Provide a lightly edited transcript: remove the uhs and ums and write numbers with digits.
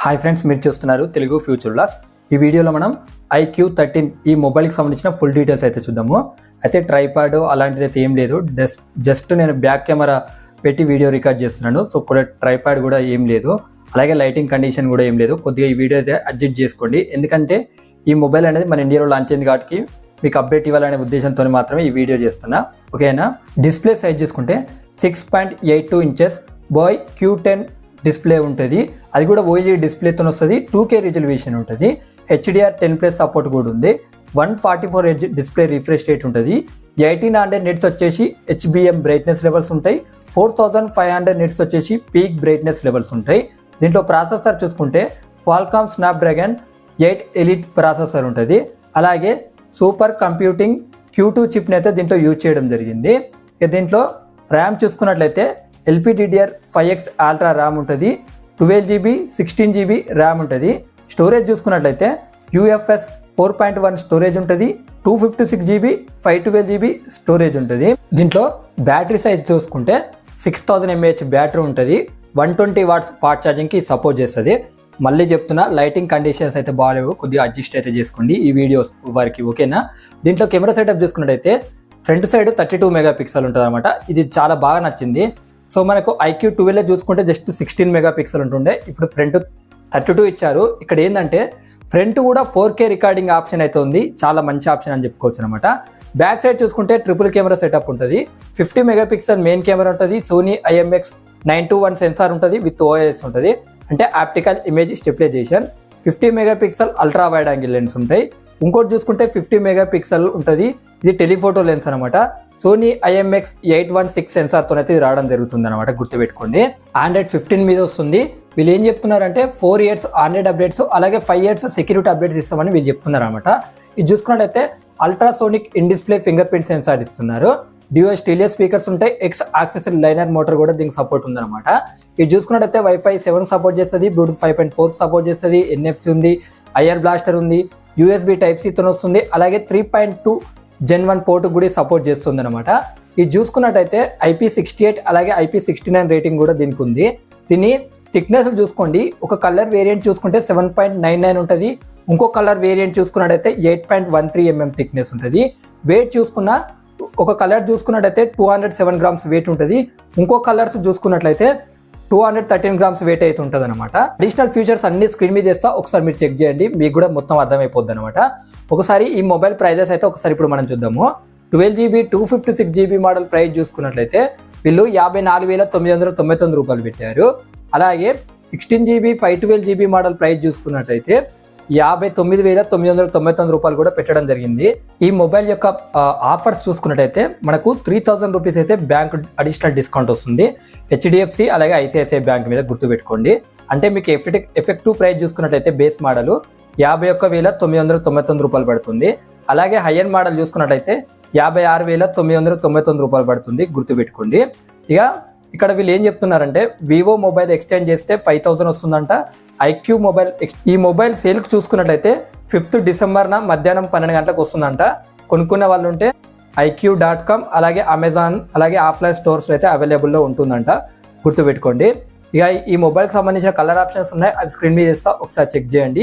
Hi friends, మీరు చూస్తున్నారు Telugu future vlogs. ఈ వీడియోలో మనం iQOO13 ఈ మొబైల్కి సంబంధించిన ఫుల్ డీటెయిల్స్ అయితే చూద్దాము. అయితే ట్రైపాడ్ అలాంటిది అయితే ఏం లేదు, జస్ట్ నేను బ్యాక్ కెమెరా పెట్టి వీడియో రికార్డ్ చేస్తున్నాను. సో కూడా ట్రైపాడ్ కూడా ఏం లేదు, అలాగే లైటింగ్ కండిషన్ కూడా ఏం లేదు. కొద్దిగా ఈ వీడియో అయితే అడ్జస్ట్ చేసుకోండి, ఎందుకంటే ఈ మొబైల్ అనేది మన ఇండియాలో లాంచ్ అయింది కాబట్టి మీకు అప్డేట్ ఇవ్వాలనే ఉద్దేశంతో మాత్రమే ఈ వీడియో చేస్తున్నా. ఓకేనా. డిస్ప్లే సైజ్ చూసుకుంటే 6.82 ఇంచెస్ బాయ్ Q10 డిస్ప్లే ఉంటుంది. అది కూడా OLED డిస్ప్లేతో వస్తుంది. 2K రిజల్యూషన్ ఉంటుంది. HDR10+ సపోర్ట్ కూడా ఉంది. 144 Hz డిస్ప్లే రిఫ్రెష్ రేట్ ఉంటుంది. 1800 నిట్స్ వచ్చేసి HBM బ్రైట్నెస్ లెవెల్స్ ఉంటాయి. 4500 నిట్స్ వచ్చేసి పీక్ బ్రైట్నెస్ లెవెల్స్ ఉంటాయి. దీంట్లో ప్రాసెసర్ చూసుకుంటే Qualcomm Snapdragon 8 Elite ప్రాసెసర్ ఉంటుంది. అలాగే సూపర్ కంప్యూటింగ్ Q2 చిప్ని అయితే దీంట్లో యూజ్ చేయడం జరిగింది. దీంట్లో ర్యామ్ చూసుకున్నట్లయితే LPDDR5X అల్ట్రా ర్యామ్ ఉంటుంది. 12GB 16GB ర్యామ్ ఉంటుంది. స్టోరేజ్ చూసుకున్నట్లయితే UFS 4.1 స్టోరేజ్ ఉంటుంది. 256GB 512GB స్టోరేజ్ ఉంటుంది. దీంట్లో బ్యాటరీ సైజ్ చూసుకుంటే 6000 mAh బ్యాటరీ ఉంటుంది. 120 వాట్స్ ఫాస్ట్ ఛార్జింగ్కి సపోర్ట్ చేస్తుంది. మళ్ళీ చెప్తున్నా, లైటింగ్ కండిషన్స్ అయితే బాగాలేవు, కొద్దిగా అడ్జస్ట్ అయితే చేసుకోండి ఈ వీడియోస్ వరకు. ఓకేనా. దీంట్లో కెమెరా సెటప్ చూసుకున్నట్టయితే ఫ్రంట్ సైడ్ 32 మెగాపిక్సెల్ ఉంటుంది అనమాట. ఇది చాలా బాగా నచ్చింది. సో మనకు iQOO12 చూసుకుంటే జస్ట్ 16 మెగాపిక్సెల్ ఉంటుండే, ఇప్పుడు ఫ్రంట్ 32 ఇచ్చారు. ఇక్కడ ఏంటంటే ఫ్రంట్ కూడా 4K రికార్డింగ్ ఆప్షన్ అయితే ఉంది. చాలా మంచి ఆప్షన్ అని చెప్పుకోవచ్చు అనమాట. బ్యాక్ సైడ్ చూసుకుంటే ట్రిపుల్ కెమెరా సెటప్ ఉంటుంది. 50 మెగాపిక్సెల్ మెయిన్ కెమెరా ఉంటుంది. సోనీ IMX921 సెన్సార్ ఉంటుంది విత్ OIS ఉంటుంది, అంటే optical image stabilisation. 50 megapixel ultra wide angle lens ఉంటాయి. ఇంకోటి చూసుకుంటే 50 మెగాపిక్సెల్ ఉంటుంది. ఇది టెలిఫోటో లెన్స్ అనమాట. సోనీ IMX816 సెన్సార్తో అయితే ఇది రావడం జరుగుతుంది అనమాట, గుర్తుపెట్టుకోండి. Android 15 మీద వస్తుంది. వీళ్ళు ఏం చెప్తున్నారంటే 4 years Android అప్డేట్స్, అలాగే 5 years సెక్యూరిటీ అప్డేట్స్ ఇస్తామని వీళ్ళు చెప్తున్నారు అనమాట. ఇది చూసుకున్నట్టయితే ultrasonic in display finger print censor ఇస్తున్నారు. డ్యూయల్ స్టీరియో స్పీకర్స్ ఉంటాయి. ఎక్స్ యాక్సెస్ లైనర్ మోటార్ కూడా దీనికి సపోర్ట్ ఉందన్నమాట. ఇది చూసుకున్నట్టయితే Wi-Fi 7 సపోర్ట్ చేస్తుంది. బ్లూటూత్ 5.4 సపోర్ట్ చేస్తుంది. NFC ఉంది. IR బ్లాస్టర్ ఉంది. USB Type-C తో వస్తుంది. అలాగే 3.2 Gen 1 పోర్ట్ కూడా సపోర్ట్ చేస్తుంది అనమాట. ఇది చూసుకున్నట్టయితే IP68 అలాగే IP69 రేటింగ్ కూడా దీనికి ఉంది. దీన్ని థిక్నెస్ చూసుకోండి. ఒక కలర్ వేరియంట్ చూసుకుంటే 7.99 ఉంటుంది. ఇంకో కలర్ వేరియంట్ చూసుకున్నట్టయితే 8.13 mm థిక్నెస్ ఉంటుంది. వెయిట్ చూసుకున్న ఒక కలర్ చూసుకున్నట్టయితే 207 grams వెయిట్ ఉంటుంది. ఇంకో కలర్స్ చూసుకున్నట్లయితే 213 grams వెయిట్ అయితే ఉంటుంది అనమాట. అడిషనల్ ఫీచర్స్ అన్ని స్క్రీన్ మీద చేస్తా, ఒకసారి మీరు చెక్ చేయండి, మీకు కూడా మొత్తం అర్థమైపోద్ది అనమాట. ఒకసారి ఈ మొబైల్ ప్రైజెస్ అయితే ఒకసారి ఇప్పుడు మనం చూద్దాము. 12GB 256GB మోడల్ ప్రైస్ చూసుకున్నట్లయితే వీళ్ళు 54,999 రూపాయలు పెట్టారు. అలాగే 16GB 512GB మోడల్ ప్రైస్ చూసుకున్నట్లయితే 59,999 రూపాయలు కూడా పెట్టడం జరిగింది. ఈ మొబైల్ యొక్క ఆఫర్స్ చూసుకున్నట్టయితే మనకు 3000 రూపీస్ అయితే బ్యాంక్ అడిషనల్ డిస్కౌంట్ వస్తుంది. HDFC అలాగే ICICI బ్యాంక్ మీద గుర్తుపెట్టుకోండి. అంటే మీకు ఎఫెక్టివ్ ప్రైస్ చూసుకున్నట్లయితే బేస్ మోడల్ 51,999 రూపాయలు పడుతుంది. అలాగే హైయర్ మోడల్ చూసుకున్నట్లయితే 56,999 రూపాయలు పడుతుంది, గుర్తుపెట్టుకోండి. ఇక ఇక్కడ వీళ్ళు ఏం చెప్తున్నారంటే వివో మొబైల్ ఎక్స్చేంజ్ చేస్తే 5000 వస్తుందంట. iQOO మొబైల్ ఈ మొబైల్ సేల్కి చూసుకున్నట్లయితే 5th డిసెంబర్న మధ్యాహ్నం 12 గంటలకు వస్తుందంట. కొనుక్కునే వాళ్ళు ఉంటే iQOO.com అలాగే అమెజాన్ అలాగే ఆఫ్లైన్ స్టోర్స్ అయితే అవైలబుల్లో ఉంటుందంట, గుర్తుపెట్టుకోండి. ఇక ఈ మొబైల్కి సంబంధించిన కలర్ ఆప్షన్స్ ఉన్నాయి, అది స్క్రీన్ మీద ఇస్తా, ఒకసారి చెక్ చేయండి.